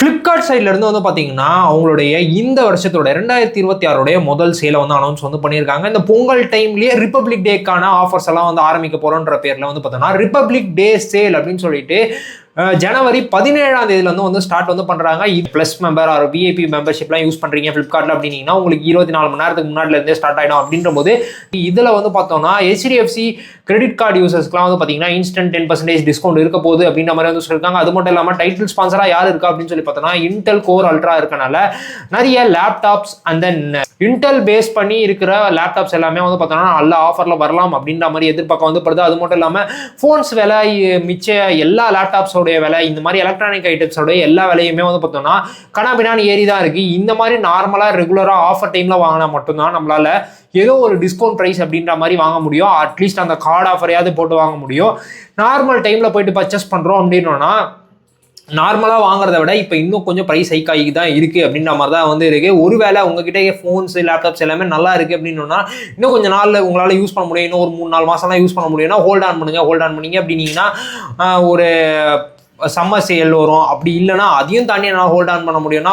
Flipkart சைட்ல இருந்து வந்து பார்த்தீங்கன்னா அவங்களுடைய இந்த வருஷத்தோட 2026 முதல் சேலை வந்து அனௌன்ஸ் வந்து பண்ணியிருக்காங்க. இந்த பொங்கல் டைம்லேயே ரிப்பப்ளிக் டேக்கான ஆஃபர்ஸ் எல்லாம் வந்து ஆரம்பிக்க போறோன்ற பேர்ல வந்து பார்த்தோம்னா ரிப்பப்ளிக் டே சேல் அப்படின்னு சொல்லிட்டு ஜனவரி 17ஆம் தேதியில வந்து ஸ்டார்ட் வந்து பண்றாங்க. பிளஸ் மெம்பர் ஆர் விஐபி மெம்பர்ஷிப்லாம் யூஸ் பண்றீங்க ஃபிளிப்கார்ட்ல அப்படின்னீங்கன்னா உங்களுக்கு 24 மணி நேரத்துக்கு முன்னாடில இருந்தே ஸ்டார்ட் ஆயிடும். அப்படின்ற போது இதுல வந்து பார்த்தோம்னா HDFC கிரெடிட் கார்டு யூசர்ஸ்க்குலாம் வந்து பார்த்தீங்கன்னா இன்ஸ்டன்ட் 10% டிஸ்கவுண்ட் இருக்க போகுது அப்படின்ற மாதிரி வந்து சொல்லியிருக்காங்க. அது மட்டும் இல்லாமல் டைட்டில் ஸ்பான்சரா யார் இருக்கா அப்படின்னு சொல்லி பார்த்தோம்னா இன்டெல் கோர் அல்ட்ரா இருக்கனால நிறைய laptops and then Intel base பண்ணி இருக்கிற லேப்டாப்ஸ் எல்லாமே வந்து பார்த்தோம்னா நல்ல ஆஃபர்ல வரலாம் அப்படின்ற மாதிரி எதிர்பார்க்க வந்து படுது. அது மட்டும் இல்லாமல் ஃபோன்ஸ் விலை மிச்ச எல்லா லேப்டாப்ஸோட விலை இந்த மாதிரி எலக்ட்ரானிக் ஐட்டம்ஸோட எல்லா விலையுமே வந்து பார்த்தோம்னா கனாபினான் ஏறி தான் இருக்கு. இந்த மாதிரி நார்மலா ரெகுலரா ஆஃபர் டைம்ல வாங்கினா மட்டும்தான் நம்மளால ஏதோ ஒரு டிஸ்கவுண்ட் பிரைஸ் அப்படின்ற மாதிரி வாங்க முடியும். அட்லீஸ்ட் அந்த கார்டு ஆஃபரையாவது போட்டு வாங்க முடியும். நார்மல் டைம்ல போயிட்டு பர்ச்சேஸ் பண்றோம் அப்படின்னா நார்மலாக வாங்குறத விட இப்போ இன்னும் கொஞ்சம் ப்ரைஸ் ஹைக் ஆகி தான் இருக்குது அப்படின்ற மாதிரி தான் வந்து இருக்குது. ஒருவேளை உங்ககிட்ட ஃபோன்ஸ் லேப்டாப்ஸ் எல்லாமே நல்லா இருக்குது அப்படின்னா இன்னும் கொஞ்சம் நாளில் உங்களால் யூஸ் பண்ண முடியும். இன்னும் ஒரு 3-4 மாதம்லாம் யூஸ் பண்ண முடியும்னா ஹோல்ட் ஆன் பண்ணிங்க அப்படின்னீங்கன்னா ஒரு சம்மர் சேல் வரும். அப்படி இல்லைனா அதையும் தாண்டி என்னால் ஹோல்ட் ஆன் பண்ண முடியும்னா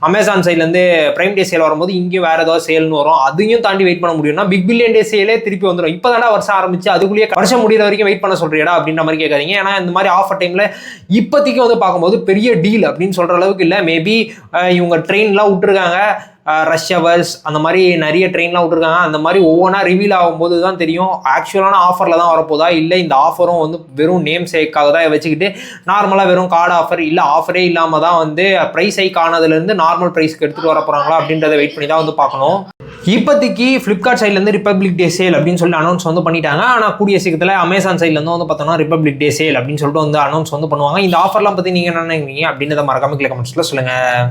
அமேசான் சைட்லேருந்து பிரைம் டே சேல் வரும்போது இங்கே வேறு ஏதாவது சேல்னு வரும். அதையும் தாண்டி வெயிட் பண்ண முடியும்னா பிக் பில்லியன் டே சேலே திருப்பி வந்துடும். இப்போ தானே வருஷம் ஆரம்பிச்சு அதுக்குள்ளேயே வருஷம் முடிகிற வரைக்கும் வெயிட் பண்ண சொல்றியடா அப்படின்ற மாதிரி கேட்காதீங்க. ஏன்னா இந்த மாதிரி ஆஃபர் டைமில் இப்போதைக்கு வந்து பார்க்கும்போது பெரிய டீல் அப்படின்னு சொல்கிற அளவுக்கு இல்லை. மேபி இவங்க ட்ரெயின்லாம் விட்டுருக்காங்க, ரஷ் ஹவர்ஸ் அந்த மாதிரி நிறைய ட்ரெயின்லாம் விட்டுருக்காங்க. அந்த மாதிரி ஒவ்வொன்றா ரிவீல் ஆகும்போது தான் தெரியும் ஆக்சுவலான ஆஃபரில் தான் வரப்போதா இல்லை இந்த ஆஃபரும் வந்து வெறும் நேம் சேக்காக தான் வச்சுக்கிட்டு நார்மலாக வெறும் கார்டு ஆஃபர் இல்லை ஆஃபரே இல்லாமல் தான் வந்து ப்ரைஸ் ஹைக் ஆனதுலேருந்து நார்மல் ப்ரைஸ்க்கு எடுத்துகிட்டு வர போகிறாங்களா அப்படின்றத வெயிட் பண்ணி தான் வந்து பார்க்கணும். இப்போதைக்கு ஃப்ளிப்கார்ட் சைட்லேருந்து ரிப்பப்ளிக் டே சேல் அப்படின்னு சொல்லி அனௌன்ஸ் வந்து பண்ணிட்டாங்க. ஆனால் கூடிய சீக்கிரத்தில் அமேசான் சைட்லேருந்து வந்து பார்த்தோம்னா ரிப்பப்ளிக் டே சேல் அப்படின்னு சொல்லிட்டு வந்து அனௌன்ஸ் வந்து பண்ணுவாங்க. இந்த ஆஃபர்லாம் பற்றி நீங்கள் என்ன நினைக்கிறீங்க அப்படின்றத மறக்காம கமெண்ட்ஸில் சொல்லுங்கள்.